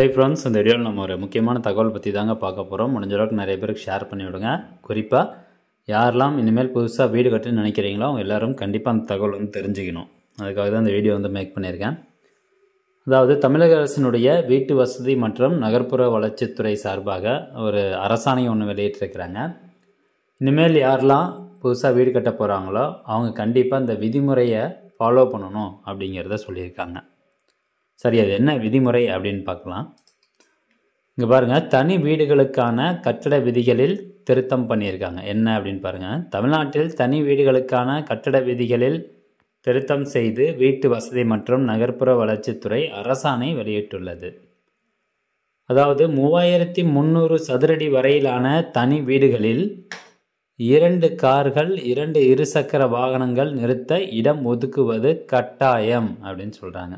Hi friends, இந்த வீடியோவில் நம்ம ஒரு முக்கியமான தகவல் பற்றி தாங்க பார்க்க போகிறோம். முடிஞ்ச அளவுக்கு நிறைய பேருக்கு ஷேர் பண்ணி விடுங்க. குறிப்பாக யாரெல்லாம் இனிமேல் புதுசாக வீடு கட்டுன்னு நினைக்கிறீங்களோ அவங்க எல்லோரும் கண்டிப்பாக அந்த தகவல் தெரிஞ்சுக்கணும். அதுக்காக தான் இந்த வீடியோ மேக் பண்ணியிருக்கேன். அதாவது தமிழக அரசினுடைய வீட்டு வசதி மற்றும் நகர்ப்புற வளர்ச்சித்துறை சார்பாக ஒரு அரசாணை ஒன்று வெளியிட்டிருக்கிறாங்க. இனிமேல் யாரெல்லாம் புதுசாக வீடு கட்ட போகிறாங்களோ அவங்க கண்டிப்பாக இந்த விதிமுறையை ஃபாலோ பண்ணணும் அப்படிங்கிறத சொல்லியிருக்காங்க. சரி, அது என்ன விதிமுறை அப்படின்னு பார்க்கலாம். இங்கே பாருங்கள், தனி வீடுகளுக்கான கட்டட விதிகளில் திருத்தம் பண்ணியிருக்காங்க. என்ன அப்படின்னு பாருங்கள். தமிழ்நாட்டில் தனி வீடுகளுக்கான கட்டட விதிகளில் திருத்தம் செய்து வீட்டு வசதி மற்றும் நகர்ப்புற வளர்ச்சித்துறை அரசாணை வெளியிட்டுள்ளது. அதாவது 3300 சதுரடி வரையிலான தனி வீடுகளில் 2 கார்கள் 2 இருசக்கர வாகனங்கள் நிறுத்த இடம் ஒதுக்குவது கட்டாயம் அப்படின்னு சொல்கிறாங்க.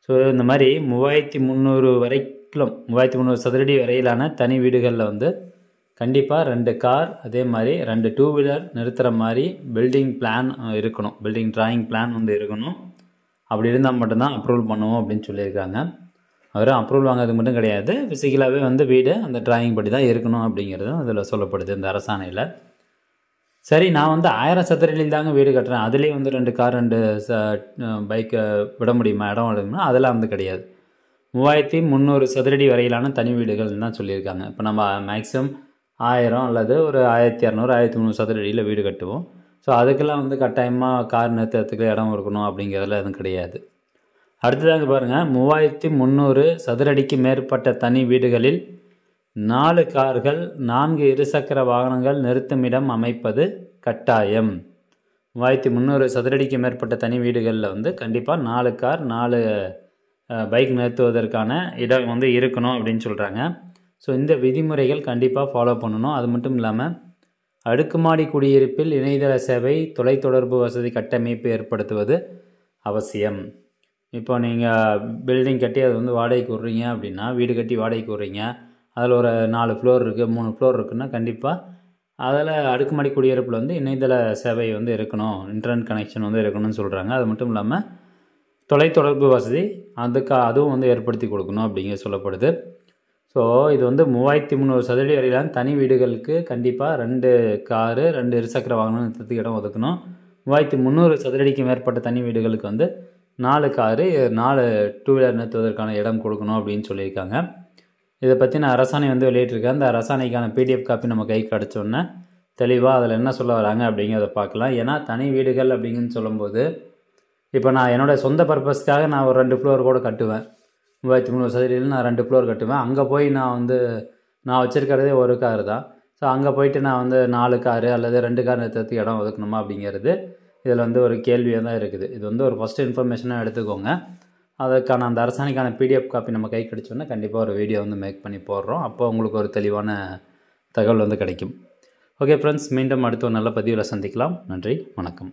ஸோ இந்த மாதிரி 3300 சதுரடி வரையிலான தனி வீடுகளில் கண்டிப்பாக 2 கார், அதே மாதிரி 2 டூ வீலர் நிறுத்துகிற மாதிரி பில்டிங் பிளான் இருக்கணும். பில்டிங் டிராயிங் பிளான் இருக்கணும். அப்படி இருந்தால் மட்டும்தான் அப்ரூவல் பண்ணுவோம் அப்படின்னு சொல்லியிருக்காங்க. அவரும் அப்ரூவல் வாங்கிறது மட்டும் கிடையாது, ஃபிசிக்கலாகவே வீடு அந்த டிராயிங் படி தான் இருக்கணும் அப்படிங்கிறதும் அதில் சொல்லப்படுது இந்த அரசாணையில். சரி, நான் 1000 சதுரடியில் தாங்க வீடு கட்டுறேன், அதுலேயே 2 கார் 2 பைக்கை விட முடியுமா, இடம் விடுமா? அதெல்லாம் கிடையாது. 3300 சதுரடி வரையிலான தனி வீடுகள் தான் சொல்லியிருக்காங்க. இப்போ நம்ம மேக்ஸிமம் 1000 அல்லது ஒரு 1200 1300 சதுரடியில் வீடு கட்டுவோம். ஸோ அதுக்கெல்லாம் கட்டாயமாக கார் நிறுத்தத்துக்கு இடம் இருக்கணும் அப்படிங்கிறதுல எதுவும் கிடையாது. அடுத்ததாங்க பாருங்கள், 3300 சதுரடிக்கு மேற்பட்ட தனி வீடுகளில் 4 கார்கள் 4 இருசக்கர வாகனங்கள் நிறுத்துமிடம் அமைப்பது கட்டாயம். 3300 சதுரடிக்கு மேற்பட்ட தனி வீடுகளில் கண்டிப்பாக 4 கார் 4 பைக் நிறுத்துவதற்கான இடம் இருக்கணும் அப்படின்னு சொல்கிறாங்க. ஸோ இந்த விதிமுறைகள் கண்டிப்பாக ஃபாலோ பண்ணணும். அது மட்டும் இல்லாமல் அடுக்குமாடி குடியிருப்பில் இணையதள சேவை, தொலைத்தொடர்பு வசதி கட்டமைப்பு ஏற்படுத்துவது அவசியம். இப்போ நீங்கள் பில்டிங் கட்டி அது வாடகைக்கு விட்றீங்க அப்படின்னா, வீடு கட்டி வாடகைக்கு விட்றீங்க, அதில் ஒரு 4 ஃப்ளோர் இருக்குது, 3 ஃப்ளோர் இருக்குன்னா கண்டிப்பாக அதில் அடுக்குமாடி குடியிருப்பில் இணையதள சேவை இருக்கணும், இன்டர்நெட் கனெக்ஷன் இருக்கணும்னு சொல்கிறாங்க. அது மட்டும் இல்லாமல் தொலைத்தொடர்பு வசதி அதுவும் ஏற்படுத்தி கொடுக்கணும் அப்படிங்கிற சொல்லப்படுது. ஸோ இது 3300 சதுரடி வரையிலான தனி வீடுகளுக்கு கண்டிப்பாக 2 காரு 2 இருசக்கர வாகனம் நிறுத்தத்துக்கு இடம் ஒதுக்கணும். 3300 சதுரடிக்கு மேற்பட்ட தனி வீடுகளுக்கு 4 காரு 4 டூ வீலர் நிறுத்துவதற்கான இடம் கொடுக்கணும் அப்படின்னு சொல்லியிருக்காங்க. இதை பற்றி நான் அரசாணை வெளியிட்டிருக்கேன். அந்த அரசாணைக்கான பிடிஎஃப் காப்பி நம்ம கைக்கு கிடச்சோன்னே தெளிவாக அதில் என்ன சொல்ல வராங்க அப்படிங்கிறத பார்க்கலாம். ஏன்னா தனி வீடுகள் அப்படிங்கன்னு சொல்லும்போது, இப்போ நான் என்னோடய சொந்த பர்பஸ்க்காக நான் ஒரு 2 ஃப்ளோர் கூட கட்டுவேன். 3300 சதுரடியில் நான் 2 ஃப்ளோர் கட்டுவேன். அங்கே போய் நான் நான் வச்சுருக்கிறதே ஒரு கார் தான். ஸோ அங்கே போயிட்டு நான் 4 காரு அல்லது 2 கார் நிறுத்தத்துக்கு இடம் ஒதுக்கணுமா அப்படிங்கிறது இதில் ஒரு கேள்வியாக தான் இருக்குது. இது ஒரு ஃபஸ்ட்டு இன்ஃபர்மேஷனாக எடுத்துக்கோங்க. அதுக்கான அந்த அரசாணைக்கான பிடிஎஃப் காப்பி நம்ம கை கிடைச்சோன்னா கண்டிப்பாக ஒரு வீடியோ மேக் பண்ணி போடுறோம். அப்போ உங்களுக்கு ஒரு தெளிவான தகவல் கிடைக்கும். ஓகே ஃப்ரெண்ட்ஸ், மீண்டும் அடுத்த ஒரு நல்ல பதிவில் சந்திக்கலாம். நன்றி, வணக்கம்.